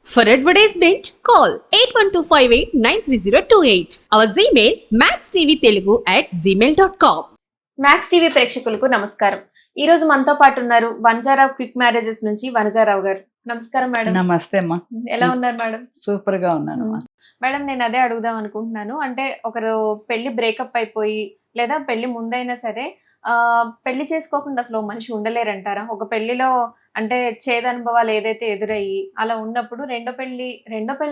For advertisement, call 8125893028. Our Gmail maxtvtelugu@gmail.com. Max TV ప్రేక్షకులకు నమస్కారం. ఈ రోజు మనతో పాటు ఉన్నారు వంజారావు క్విక్ మ్యారేజెస్ నుంచి వనజారావు గారు. నమస్కారం మేడం. నమస్తే అమ్మా. ఎలా ఉన్నారు మేడం? సూపర్ గా ఉన్నాను మేడం, నేను అదే అడుగుదాం అనుకుంటున్నాను. అంటే ఒకరు పెళ్లి బ్రేకప్ అయిపోయి లేదా పెళ్లి ముందైనా సరే పెళ్లి చేసుకోకుండా అసలు ఓ మనిషి ఉండలేరంటారా? ఒక పెళ్లిలో అంటే చేదనుభవాలు ఏదైతే ఎదురయ్యి అలా ఉన్నప్పుడు రెండో పెళ్లి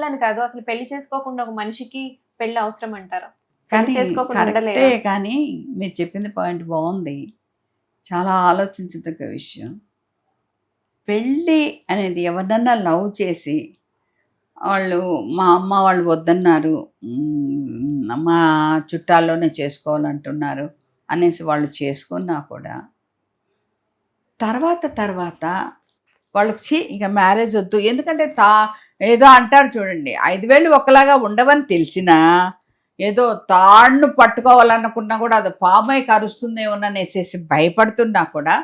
అని కాదు, అసలు పెళ్లి చేసుకోకుండా ఒక మనిషికి పెళ్లి అవసరం అంటారా? కానీ చేసుకోకుండా ఉండలేరా? కరెక్టే, కానీ మీరు చెప్పింది పాయింట్ బాగుంది, చాలా ఆలోచించదగ్గ విషయం. పెళ్ళి అనేది ఎవరినన్నా లవ్ చేసి వాళ్ళు మా అమ్మ వాళ్ళు వద్దన్నారు, మా చుట్టాల్లోనే చేసుకోవాలంటున్నారు అనేసి వాళ్ళు చేసుకున్నా కూడా తర్వాత వాళ్ళకి ఇక మ్యారేజ్ వద్దు. ఎందుకంటే ఏదో అంటారు చూడండి, 5 వేళ్ళు ఒకలాగా ఉండవని తెలిసినా ఏదో తాడును పట్టుకోవాలనుకున్నా కూడా అది పామై కరుస్తుందేమోననేసేసి భయపడుతున్నా కూడా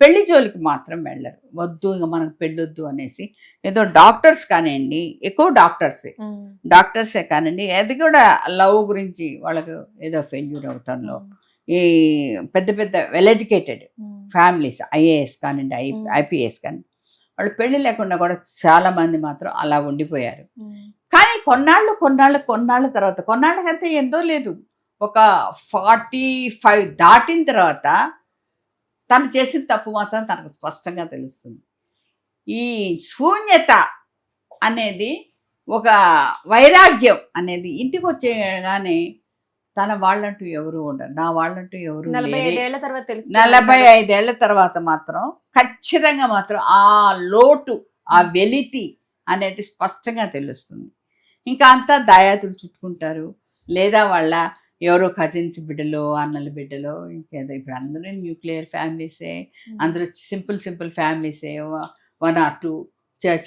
పెళ్లి జోలికి మాత్రం వెళ్ళరు. వద్దు ఇక మనకు పెళ్ళొద్దు అనేసి ఏదో డాక్టర్స్ కానివ్వండి, ఎక్కువ డాక్టర్సే కానివ్వండి, అది కూడా లవ్ గురించి వాళ్ళకు ఏదో ఫెయిల్యూర్ అవుతాంలో. ఈ పెద్ద వెల్ ఎడ్యుకేటెడ్ ఫ్యామిలీస్, ఐఏఎస్ కానివ్వండి, ఐపీఎస్ కానీ వాళ్ళు పెళ్లి లేకుండా కూడా చాలా మంది మాత్రం అలా ఉండిపోయారు. కానీ కొన్నాళ్ళ తర్వాత, కొన్నాళ్ళకంటే ఎంతో లేదు, ఒక 45 దాటిన తర్వాత తను చేసిన తప్పు మాత్రం తనకు స్పష్టంగా తెలుస్తుంది. ఈ శూన్యత అనేది, ఒక వైరాగ్యం అనేది ఇంటికి వచ్చేగానే తన వాళ్ళంటూ ఎవరు ఉండరు, నా వాళ్ళంటూ ఎవరు 45 ఏళ్ల తర్వాత మాత్రం ఖచ్చితంగా మాత్రం ఆ లోటు, ఆ వెలితి అనేది స్పష్టంగా తెలుస్తుంది. ఇంకా అంతా దాయాదులు చుట్టుకుంటారు, లేదా వాళ్ళ ఎవరో కజిన్స్ బిడ్డలో, అన్నల బిడ్డలో, ఇంకేదో. ఇప్పుడు అందరూ న్యూక్లియర్ ఫ్యామిలీసే, అందరూ సింపుల్ ఫ్యామిలీసే. 1 or 2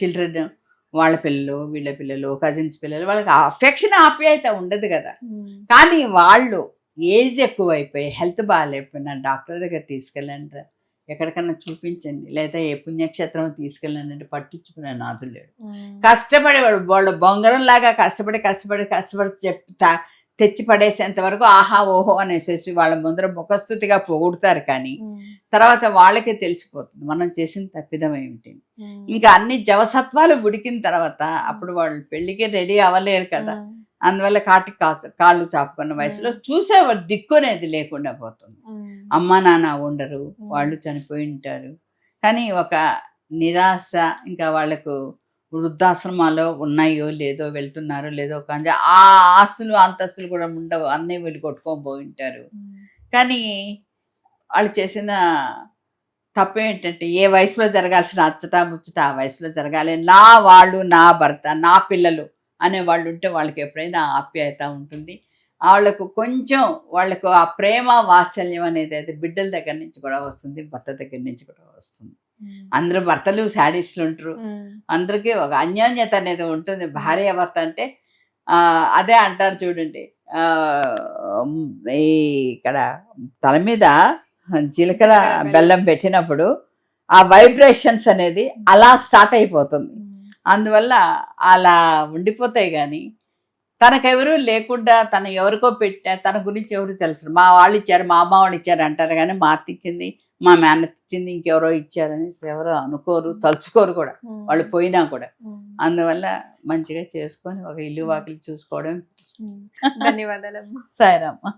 చిల్డ్రన్, వాళ్ళ పిల్లలు, వీళ్ళ పిల్లలు, కజిన్స్ పిల్లలు, వాళ్ళకి అఫెక్షన్, ఆప్యాయత ఉండదు కదా. కానీ వాళ్ళు ఏజ్ ఎక్కువైపోయి, హెల్త్ బాగాలేకపోయినా డాక్టర్ దగ్గర తీసుకెళ్ళండి, ఎక్కడికన్నా చూపించండి, లేదా ఏ పుణ్యక్షేత్రం తీసుకెళ్ళండి, పట్టించుకునే నాదులు లేడు. కష్టపడేవాడు వాళ్ళు బొంగరం లాగా కష్టపడి తెచ్చి పడేసేంత వరకు ఆహా ఓహో అనేసి వాళ్ళ ముందర ముఖస్థుతిగా పొగుడుతారు. కానీ తర్వాత వాళ్ళకే తెలిసిపోతుంది మనం చేసిన తప్పిదం ఏమిటి. ఇంకా అన్ని జవసత్వాలు ఉడికిన తర్వాత అప్పుడు వాళ్ళు పెళ్లికి రెడీ అవ్వలేరు కదా. అందువల్ల కాళ్ళు చాపుకున్న వయసులో చూసేవాడు దిక్కునేది లేకుండా పోతుంది. అమ్మ నాన్న ఉండరు, వాళ్ళు చనిపోయి ఉంటారు. కానీ ఒక నిరాశ, ఇంకా వాళ్ళకు వృద్ధాశ్రమాల్లో ఉన్నాయో లేదో, వెళ్తున్నారో లేదో, కానీ ఆ ఆస్తులు అంతస్తులు కూడా ఉండవు, అన్నీ వీళ్ళు కొట్టుకొని పోయి ఉంటారు. కానీ వాళ్ళు చేసిన తప్పు ఏంటంటే, ఏ వయసులో జరగాల్సిన అచ్చట ముచ్చట ఆ వయసులో జరగాలి. నా వాళ్ళు, నా భర్త, నా పిల్లలు అనే వాళ్ళు ఉంటే వాళ్ళకి ఎప్పుడైనా ఆప్యాయత ఉంటుంది. వాళ్ళకు కొంచెం వాళ్ళకు ఆ ప్రేమ వాత్సల్యం అనేది అయితే బిడ్డల దగ్గర నుంచి కూడా వస్తుంది, భర్త దగ్గర నుంచి కూడా వస్తుంది. అందరూ భర్తలు శాడిస్టులు ఉంటారు, అందరికీ ఒక అన్యోన్యత అనేది ఉంటుంది. భార్య భర్త అంటే అదే అంటారు చూడండి, ఇక్కడ తల మీద జీలకర్ర బెల్లం పెట్టినప్పుడు ఆ వైబ్రేషన్స్ అనేది అలా స్టార్ట్ అయిపోతుంది. అందువల్ల అలా ఉండిపోతాయి. కానీ తనకెవరూ లేకుండా తను ఎవరికో పెట్టా, తన గురించి ఎవరు తెలుసు, మా వాళ్ళు ఇచ్చారు, మా అమ్మ వాళ్ళు ఇచ్చారు అంటారు. కానీ మా అత్త ఇచ్చింది, మా మేనత్త ఇచ్చింది, ఇంకెవరో ఇచ్చారని ఎవరో అనుకోరు, తలుచుకోరు కూడా వాళ్ళు పోయినా కూడా. అందువల్ల మంచిగా చేసుకొని ఒక ఇల్లు వాకిలి చూసుకోవడం. ధన్యవాదాలు. సరేమ్మా.